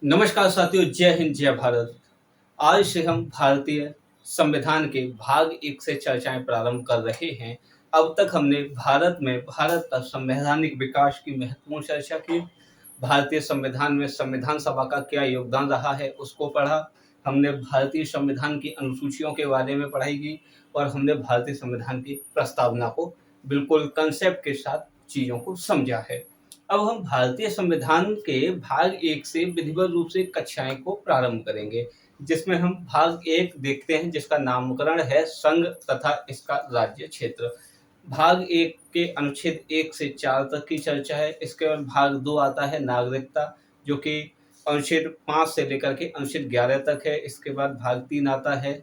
नमस्कार साथियों, जय हिंद जय भारत। आज से हम भारतीय संविधान के भाग एक से चर्चाएं प्रारंभ कर रहे हैं। अब तक हमने भारत में भारत का संवैधानिक विकास की महत्वपूर्ण चर्चा की। भारतीय संविधान में संविधान सभा का क्या योगदान रहा है उसको पढ़ा। हमने भारतीय संविधान की अनुसूचियों के बारे में पढ़ाई की और हमने भारतीय संविधान की प्रस्तावना को बिल्कुल कंसेप्ट के साथ चीज़ों को समझा है। अब हम भारतीय संविधान के भाग एक से विधिवत रूप से कक्षाएं को प्रारंभ करेंगे, जिसमें हम भाग एक देखते हैं जिसका नामकरण है संघ तथा इसका राज्य क्षेत्र। भाग एक के अनुच्छेद 1 से 4 तक की चर्चा है। इसके बाद भाग 2 आता है नागरिकता, जो कि अनुच्छेद 5 से लेकर के अनुच्छेद 11 तक है। इसके बाद भाग 3 आता है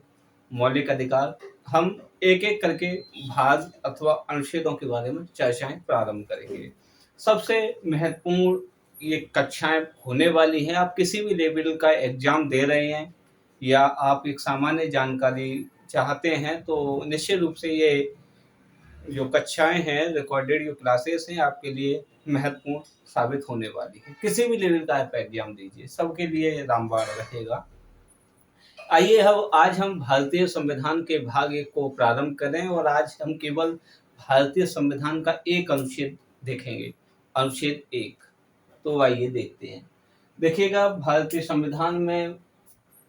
मौलिक अधिकार। हम एक-एक करके भाग अथवा अनुच्छेदों के बारे में चर्चाएं प्रारंभ करेंगे। सबसे महत्वपूर्ण ये कक्षाएं होने वाली हैं। आप किसी भी लेवल का एग्जाम दे रहे हैं या आप एक सामान्य जानकारी चाहते हैं तो निश्चित रूप से ये जो कक्षाएं हैं, रिकॉर्डेड जो क्लासेस हैं, आपके लिए महत्वपूर्ण साबित होने वाली है। किसी भी लेवल का आप एग्जाम दीजिए, सबके लिए रामबाण रहेगा। आइए अब आज हम भारतीय संविधान के भाग एक को प्रारंभ करें और आज हम केवल भारतीय संविधान का एक अनुच्छेद देखेंगे, अनुच्छेद 1। तो आइए देखते हैं। देखिएगा, भारतीय संविधान में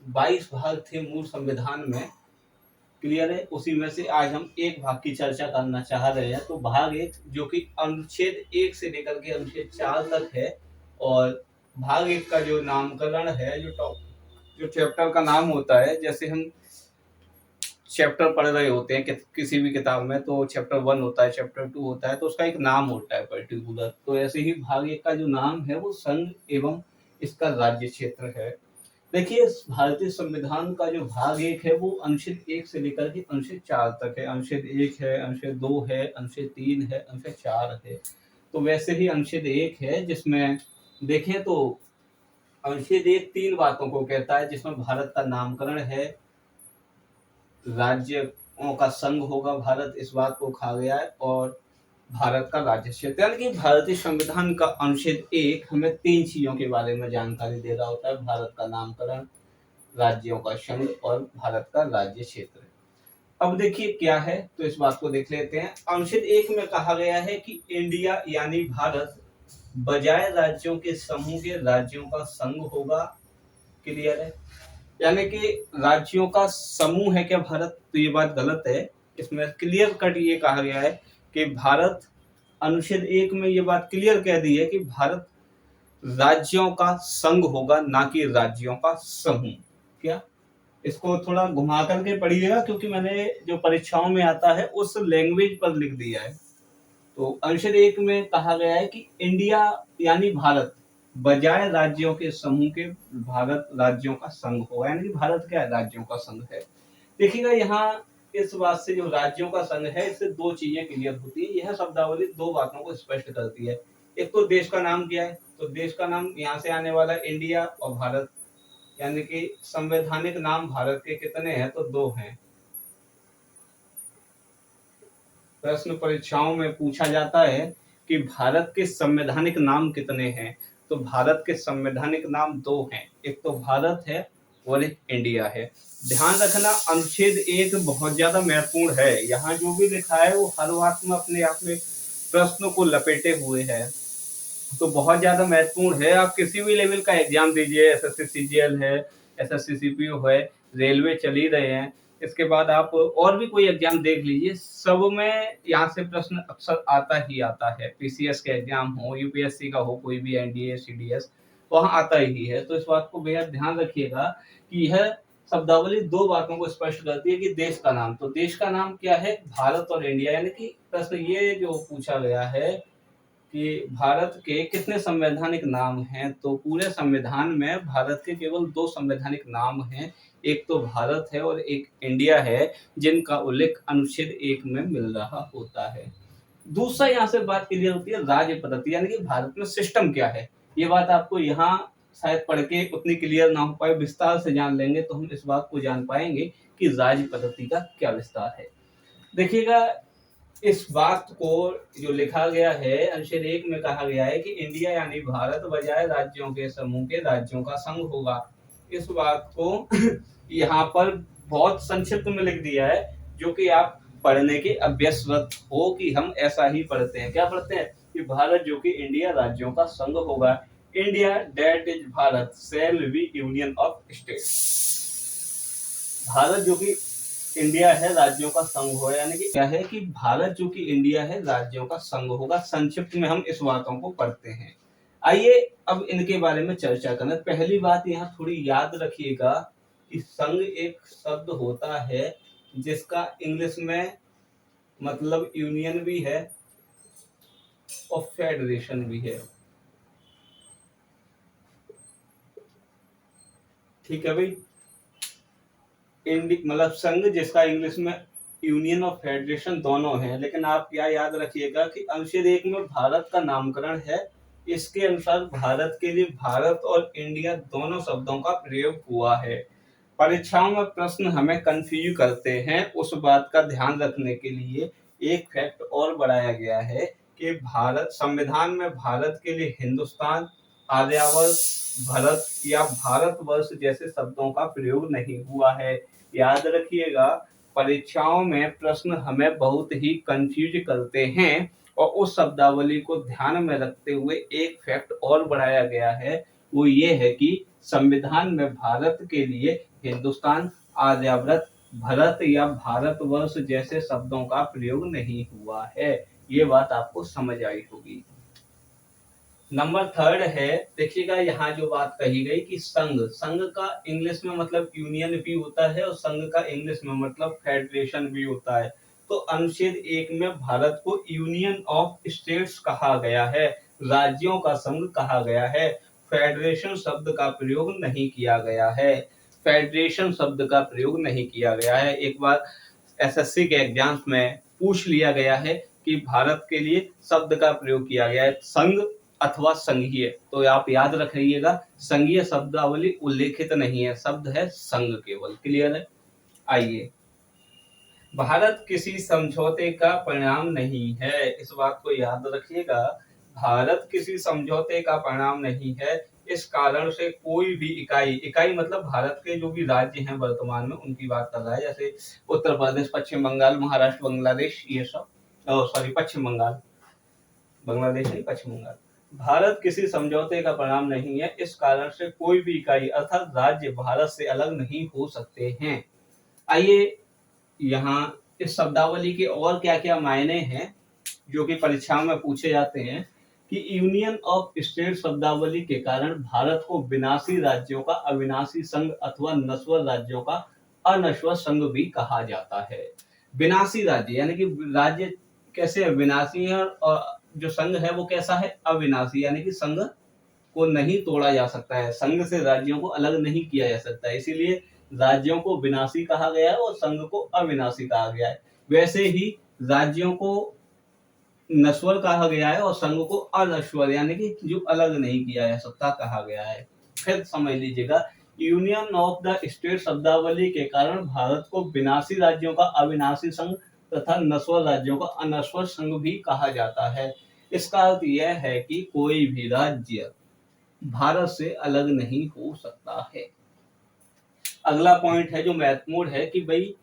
22 भाग थे मूल संविधान में, क्लियर है। उसी में से आज हम एक भाग की चर्चा करना चाह रहे हैं। तो भाग एक जो कि अनुच्छेद 1 से लेकर के अनुच्छेद 4 तक है, और भाग एक का जो नामकरण है, जो चैप्टर का नाम होता है, जैसे हम चैप्टर पढ़ रहे होते हैं किसी भी किताब में, तो चैप्टर 1 होता है, चैप्टर 2 होता है, तो उसका एक नाम होता है पर्टिकुलर। तो ऐसे ही भाग एक का जो नाम है वो संघ एवं इसका राज्य क्षेत्र है। देखिए, भारतीय संविधान का जो भाग एक है वो अनुच्छेद 1 से लेकर के अनुच्छेद 4 तक है। अनुच्छेद 1 है, अनुच्छेद 2 है, अनुच्छेद 3 है, अनुच्छेद 4 है। तो वैसे ही अनुच्छेद 1 है जिसमें देखें तो अनुच्छेद 1 3 बातों को कहता है, जिसमें भारत का नामकरण है, राज्यों का संघ होगा भारत, इस बात को कहा गया है, और भारत का राज्य क्षेत्र। यानी कि भारतीय संविधान का अनुच्छेद 1 हमें 3 चीजों के बारे में जानकारी दे रहा होता है: भारत का नामकरण, राज्यों का संघ और भारत का राज्य क्षेत्र। अब देखिए क्या है, तो इस बात को देख लेते हैं। अनुच्छेद 1 में कहा गया है कि इंडिया यानी भारत बजाय राज्यों के समूह के राज्यों का संघ होगा। क्लियर है। यानी कि राज्यों का समूह है क्या भारत? तो ये बात गलत है। इसमें क्लियर कट ये कहा गया है कि भारत, अनुच्छेद 1 में ये बात क्लियर कह दी है कि भारत राज्यों का संघ होगा, ना कि राज्यों का समूह। क्या? इसको थोड़ा घुमा करके पढ़िएगा, क्योंकि मैंने जो परीक्षाओं में आता है उस लैंग्वेज पर लिख दिया है। तो अनुच्छेद 1 में कहा गया है कि इंडिया यानी भारत बजाय राज्यों के समूह के भारत राज्यों का संघ होगा। यानी कि भारत क्या है? राज्यों का संघ है। देखिएगा, यहाँ इस बात से जो राज्यों का संघ है, इससे दो चीजें क्लियर होती है। यह शब्दावली दो बातों को स्पष्ट करती है। एक तो देश का नाम क्या है, तो देश का नाम यहाँ से आने वाला इंडिया और भारत। यानी कि संवैधानिक नाम भारत के कितने हैं? तो 2 हैं। प्रश्न परीक्षाओं में पूछा जाता है कि भारत के संवैधानिक नाम कितने हैं, तो भारत के संवैधानिक नाम 2 हैं। एक तो भारत है और एक इंडिया है। ध्यान रखना, अनुच्छेद 1 बहुत ज्यादा महत्वपूर्ण है। यहाँ जो भी लिखा है वो हर बात में अपने आप में प्रश्न को लपेटे हुए है, तो बहुत ज्यादा महत्वपूर्ण है। आप किसी भी लेवल का एग्जाम दीजिए, एसएससी सीजीएल है, एसएससी सीपीओ है, रेलवे चल ही रहे हैं, इसके बाद आप और भी कोई एग्जाम देख लीजिए, सब में यहाँ से प्रश्न अक्सर आता ही आता है। पीसीएस के एग्जाम हो, यूपीएससी का हो, कोई भी एनडीए सीडीएस, वहाँ आता ही है। तो इस बात को बेहद ध्यान रखिएगा कि यह शब्दावली दो बातों को स्पष्ट करती है कि देश का नाम, तो देश का नाम क्या है? भारत और इंडिया। यानी कि प्रश्न ये जो पूछा गया है कि भारत के कितने संवैधानिक नाम हैं, तो पूरे संविधान में भारत के केवल 2 संवैधानिक नाम हैं। एक तो भारत है और एक इंडिया है, जिनका उल्लेख अनुच्छेद 1 में मिल रहा होता है। दूसरा यहाँ से बात क्लियर होती है राज्य पद्धति, यानी कि भारत में सिस्टम क्या है। ये बात आपको यहाँ शायद पढ़ के उतनी क्लियर ना हो पाए, विस्तार से जान लेंगे तो हम इस बात को जान पाएंगे कि राज्य पद्धति का क्या विस्तार है। देखिएगा, इस बात को जो लिखा गया है अनुच्छेद 1 में कहा गया है कि इंडिया यानी भारत बजाय राज्यों के समूह के राज्यों का संघ होगा। इस बात को यहाँ पर बहुत संक्षिप्त में लिख दिया है, जो कि आप पढ़ने के अभ्यसरत हो कि हम ऐसा ही पढ़ते हैं। क्या पढ़ते हैं कि भारत जो कि इंडिया राज्यों का संघ होगा। India that is Bharat shall be union of states. Bharat जो कि इंडिया है राज्यों का संघ होगा, यानी कि क्या है कि भारत जो कि इंडिया है राज्यों का संघ होगा। संक्षिप्त में हम इस बातों को पढ़ते हैं। आइए अब इनके बारे में चर्चा करें। पहली बात यहाँ थोड़ी याद रखिएगा कि संघ एक शब्द होता है जिसका इंग्लिश में मतलब यूनियन भी है और फेडरेशन भी है। ठीक है भाई, मतलब संघ जिसका इंग्लिश में यूनियन और फेडरेशन दोनों हैं। लेकिन आप क्या याद रखिएगा कि अनुच्छेद 1 में भारत का नामकरण है। इसके अनुसार भारत के लिए भारत और इंडिया दोनों शब्दों का प्रयोग हुआ है। परीक्षाओं में प्रश्न हमें कंफ्यूज करते हैं, उस बात का ध्यान रखने के लिए एक फैक्ट और बढ़ाया गया है कि भारत संविधान में भारत के लिए हिंदुस्तान, आर्यावर्त, भारत या भारतवर्ष जैसे शब्दों का प्रयोग नहीं हुआ है। याद रखिएगा, परीक्षाओं में प्रश्न हमें बहुत ही कंफ्यूज करते हैं और उस शब्दावली को ध्यान में रखते हुए एक फैक्ट और बढ़ाया गया है, वो ये है कि संविधान में भारत के लिए हिंदुस्तान, आर्यावर्त, भारत या भारतवर्ष जैसे शब्दों का प्रयोग नहीं हुआ है। ये बात आपको समझ आई होगी। नंबर 3 है, देखिएगा यहाँ जो बात कही गई कि संघ, संघ का इंग्लिश में मतलब यूनियन भी होता है और संघ का इंग्लिश में मतलब फेडरेशन भी होता है। तो अनुच्छेद 1 में भारत को यूनियन ऑफ स्टेट्स कहा गया है, राज्यों का संघ कहा गया है। फेडरेशन शब्द का प्रयोग नहीं किया गया है। फेडरेशन शब्द का प्रयोग नहीं किया गया है। एक बार एसएससी के एग्जाम्स में पूछ लिया गया है कि भारत के लिए शब्द का प्रयोग किया गया है संघ अथवा संघीय, तो आप याद रखिएगा संघीय शब्दावली उल्लेखित नहीं है, शब्द है संघ केवल। क्लियर है। आइए, भारत किसी समझौते का परिणाम नहीं है, इस बात को याद रखिएगा। भारत किसी समझौते का परिणाम नहीं है। इस कारण से कोई भी इकाई मतलब भारत के जो भी राज्य हैं वर्तमान में उनकी बात कर रहा है, जैसे उत्तर प्रदेश, पश्चिम बंगाल, महाराष्ट्र, बांग्लादेश, ये सब, सॉरी पश्चिम बंगाल, बांग्लादेश नहीं पश्चिम बंगाल। भारत किसी समझौते का परिणाम नहीं है, इस कारण से कोई भी इकाई अर्थात राज्य भारत से अलग नहीं हो सकते हैं। आइए, यहाँ इस शब्दावली के और क्या क्या मायने हैं जो कि परीक्षाओं में पूछे जाते हैं कि यूनियन ऑफ स्टेट शब्दावली के कारण भारत को विनाशी राज्यों का अविनाशी संघ अथवा नश्वर राज्यों का अनश्वर संघ भी कहा जाता है। विनाशी राज्य यानी कि राज्य कैसे विनाशी है और जो संघ है वो कैसा है, अविनाशी, यानी कि संघ को नहीं तोड़ा जा सकता है, संघ से राज्यों को अलग नहीं किया जा सकता है, इसीलिए राज्यों को विनाशी कहा गया है और संघ को अविनाशी कहा गया है। वैसे ही राज्यों को नश्वर कहा गया है और संघ को अनश्वर यानी कि जो अलग नहीं किया जा सकता कहा गया है। फिर समझ लीजिएगा, यूनियन ऑफ द स्टेट शब्दावली के कारण भारत को विनाशी राज्यों का अविनाशी संघ तथा नश्वर राज्यों का अनश्वर संघ भी कहा जाता है। इसका अर्थ यह है कि कोई भी राज्य भारत से अलग नहीं हो सकता है। अगला पॉइंट है जो महत्वपूर्ण है कि भाई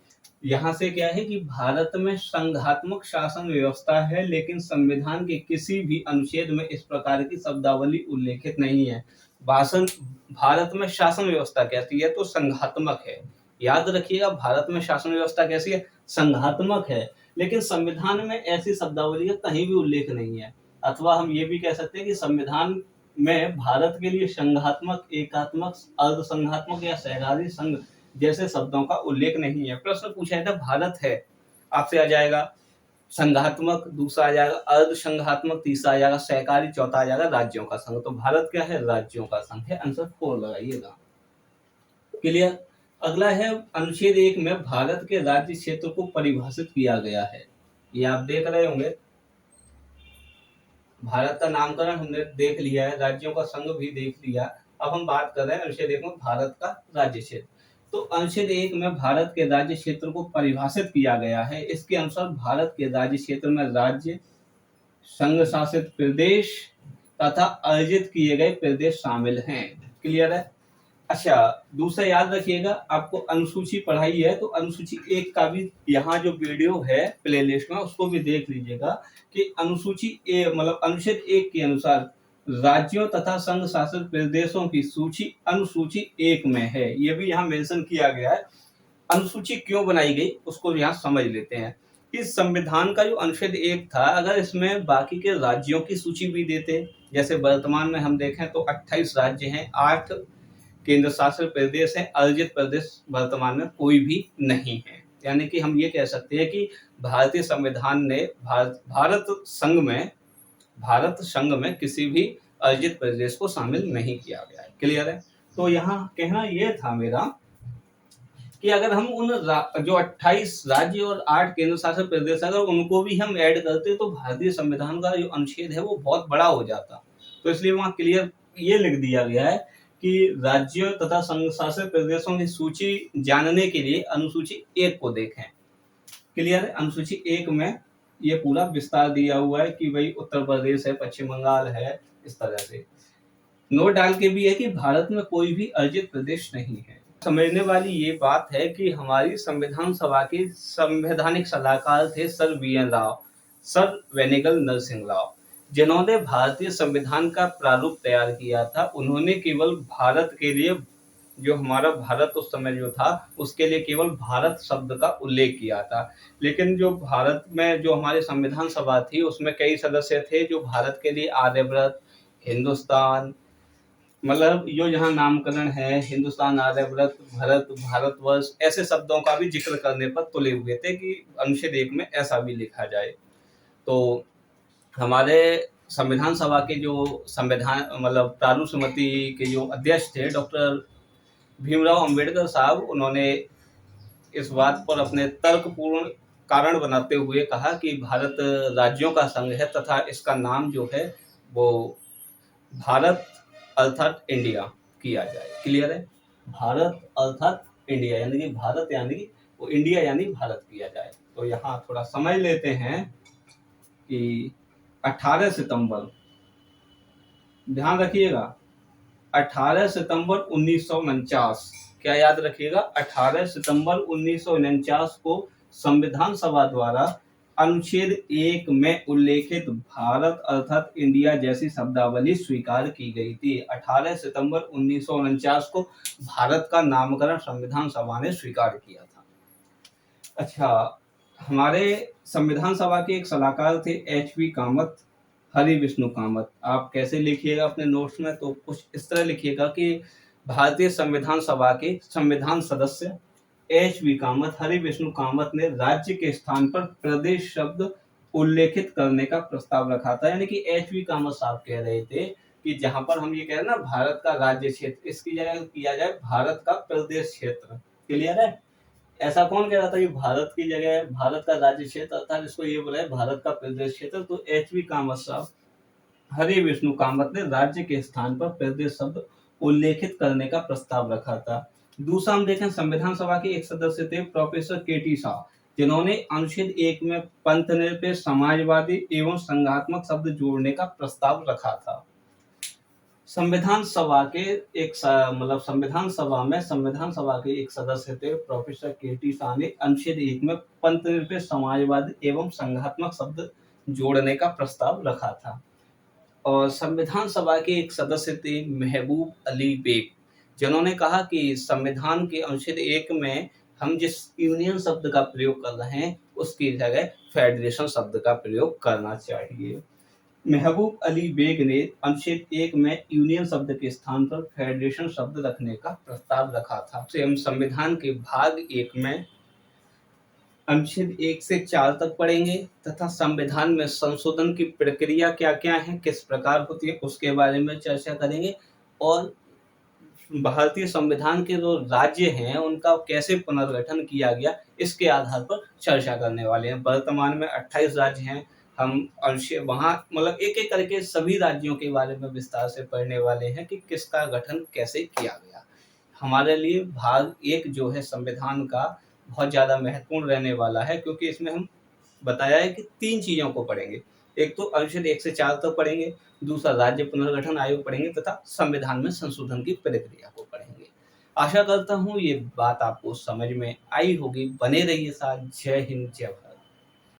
यहाँ से क्या है कि भारत में संघात्मक शासन व्यवस्था है, लेकिन संविधान के किसी भी अनुच्छेद में इस प्रकार की शब्दावली उल्लेखित नहीं है। भाषण भारत में शासन व्यवस्था कैसी है, तो संघात्मक है। याद रखिएगा, भारत में शासन व्यवस्था कैसी है, संघात्मक है, लेकिन संविधान में ऐसी शब्दावली का कहीं भी उल्लेख नहीं है। अथवा हम ये भी कह सकते हैं कि संविधान में भारत के लिए संघात्मक, एकात्मक, अर्ध संघात्मक या सहकारी संघ जैसे शब्दों का उल्लेख नहीं है। प्रश्न पूछा जाता भारत है, आपसे आ जाएगा संघात्मक, दूसरा आ जाएगा अर्ध संघात्मक, तीसरा आ जाएगा सहकारी, चौथा आ जाएगा राज्यों का संघ। तो भारत क्या है, राज्यों का संघ है। आंसर 4 लगाइएगा। क्लियर। अगला है अनुच्छेद 1 में भारत के राज्य क्षेत्र को परिभाषित किया गया है। ये आप देख रहे होंगे, भारत का नामकरण हमने देख लिया है, राज्यों का संघ भी देख लिया। अब हम बात कर रहे हैं अनुच्छेद 1 में भारत का राज्य क्षेत्र। तो अनुच्छेद 1 में भारत के राज्य क्षेत्र को परिभाषित किया गया है। इसके अनुसार भारत के राज्य क्षेत्र में राज्य, संघ शासित प्रदेश तथा अर्जित किए गए प्रदेश शामिल हैं। क्लियर है? अच्छा, दूसरा याद रखिएगा, आपको अनुसूची पढ़ाई है तो अनुसूची 1 का भी यहाँ जो वीडियो है प्लेलिस्ट में उसको भी देख लीजिएगा कि अनुसूची ए मतलब अनुच्छेद 1 के अनुसार राज्यों तथा संघ शासित प्रदेशों की सूची अनुसूची 1 में है। ये भी यहाँ मेंशन किया गया है। अनुसूची क्यों बनाई गई उसको यहाँ समझ लेते हैं। इस संविधान का जो अनुच्छेद 1 था, अगर इसमें बाकी के राज्यों की सूची भी देते, जैसे वर्तमान में हम देखें तो 28 राज्य हैं, 8 केंद्र शासित प्रदेश हैं, अर्जित प्रदेश वर्तमान में कोई भी नहीं है। यानी कि हम ये कह सकते हैं कि भारतीय संविधान ने भारत संघ में किसी भी अर्जित प्रदेश को शामिल नहीं किया गया है। क्लियर है? तो यहाँ कहना यह था मेरा कि अगर हम उन जो 28 राज्य और 8 केंद्र शासित प्रदेश अगर उनको भी हम ऐड करते तो भारतीय संविधान का जो अनुच्छेद है वो बहुत बड़ा हो जाता। तो इसलिए वहाँ क्लियर ये लिख दिया गया है कि राज्यों तथा संघ शासित प्रदेशों की सूची जानने के लिए अनुसूची 1 को देखें। क्लियर है? अनुसूची 1 में ये पूरा विस्तार दिया हुआ है कि भाई उत्तर प्रदेश है, पश्चिम बंगाल है, इस तरह से नोट डाल के भी है कि भारत में कोई भी अर्जित प्रदेश नहीं है। समझने वाली ये बात है कि हमारी संविधान सभा के संवैधानिक सलाहकार थे sir VN. Rao, sir वेनिगल Narasimha Rao, जिन्होंने भारतीय संविधान का प्रारूप तैयार किया था। उन्होंने केवल भारत के लिए, जो हमारा भारत उस समय जो था उसके लिए केवल भारत शब्द का उल्लेख किया था। लेकिन जो भारत में जो हमारी संविधान सभा थी उसमें कई सदस्य थे जो भारत के लिए आर्यव्रत, हिंदुस्तान, मतलब यो यहाँ नामकरण है, हिंदुस्तान, आर्यव्रत, भारत, भारतवर्ष, ऐसे शब्दों का भी जिक्र करने पर तुले हुए थे कि अनुच्छेद 1 में ऐसा भी लिखा जाए। तो हमारे संविधान सभा के जो संविधान मतलब प्रारूप समिति के जो अध्यक्ष थे डॉक्टर भीमराव अंबेडकर साहब, उन्होंने इस बात पर अपने तर्कपूर्ण कारण बनाते हुए कहा कि भारत राज्यों का संघ है तथा इसका नाम जो है वो भारत अर्थात इंडिया किया जाए। क्लियर है? भारत अर्थात इंडिया, यानी कि भारत यानी कि वो इंडिया यानी भारत किया जाए। तो यहाँ थोड़ा समझ लेते हैं कि 18 सितंबर, ध्यान रखिएगा, 18 सितंबर 1949, क्या याद रखिएगा, 18 सितंबर 1949 को संविधान सभा द्वारा अनुच्छेद 1 में उल्लेखित भारत अर्थात इंडिया जैसी शब्दावली स्वीकार की गई थी। 18 सितंबर 1949 को भारत का नामकरण संविधान सभा ने स्वीकार किया था। अच्छा, हमारे संविधान सभा के एक सलाहकार थे एच.वी. कामत, हरि विष्णु कामत। आप कैसे लिखिएगा अपने नोट्स में, तो कुछ इस तरह लिखिएगा कि भारतीय संविधान सभा के संविधान सदस्य एच.वी. कामत, हरि विष्णु कामत ने राज्य के स्थान पर प्रदेश शब्द उल्लेखित करने का प्रस्ताव रखा था। यानी कि एच.वी. कामत साहब कह रहे थे कि जहां पर हम ये कह रहे हैं ना भारत का राज्य क्षेत्र, इसकी जगह किया जाए भारत का प्रदेश क्षेत्र। क्लियर है? ऐसा कौन कह रहा था कि भारत की जगह भारत का राज्य क्षेत्र, अर्थात इसको ये बोला है भारत का प्रदेश क्षेत्र। तो एच.वी. कामत साहब, हरि विष्णु कामत ने राज्य के स्थान पर प्रदेश शब्द उल्लेखित करने का प्रस्ताव रखा था। दूसरा हम देखें, संविधान सभा के एक सदस्य थे प्रोफेसर के.टी. शाह, जिन्होंने अनुच्छेद 1 में पंथ निरपेक्ष, समाजवादी एवं संघात्मक शब्द जोड़ने का प्रस्ताव रखा था। संविधान सभा के एक मतलब संविधान सभा के एक सदस्य थे प्रोफेसर के.टी. शाह ने अनुच्छेद 1 में पंथ निरपेक्ष, समाजवादी एवं संघात्मक शब्द जोड़ने का प्रस्ताव रखा था। और संविधान सभा के एक सदस्य थे महबूब अली बेग, जिन्होंने कहा कि संविधान के अनुच्छेद 1 में हम जिस यूनियन शब्द का प्रयोग कर रहे हैं उसकी जगह फेडरेशन शब्द का प्रयोग करना चाहिए। महबूब अली बेग ने अनुच्छेद 1 में यूनियन शब्द के स्थान पर फेडरेशन शब्द रखने का प्रस्ताव रखा था। हम संविधान के भाग 1 में अनुच्छेद 1 से 4 तक पढ़ेंगे तथा संविधान में संशोधन की प्रक्रिया क्या क्या है, किस प्रकार होती है, उसके बारे में चर्चा करेंगे। और भारतीय संविधान के जो राज्य हैं उनका कैसे पुनर्गठन किया गया इसके आधार पर चर्चा करने वाले हैं। वर्तमान में 28 राज्य हैं, हम वहाँ मतलब एक एक करके सभी राज्यों के बारे में विस्तार से पढ़ने वाले हैं कि किसका गठन कैसे किया गया। हमारे लिए भाग 1 जो है संविधान का बहुत ज़्यादा महत्वपूर्ण रहने वाला है, क्योंकि इसमें हम बताया है कि 3 चीज़ों को पढ़ेंगे। एक तो अनुच्छेद 1 से 4 तक पढ़ेंगे, दूसरा राज्य पुनर्गठन आयोग पढ़ेंगे तथा संविधान में संशोधन की प्रक्रिया को पढ़ेंगे। आशा करता हूँ ये बात आपको समझ में आई होगी। बने रहिए साथ। जय हिंद, जय भारत।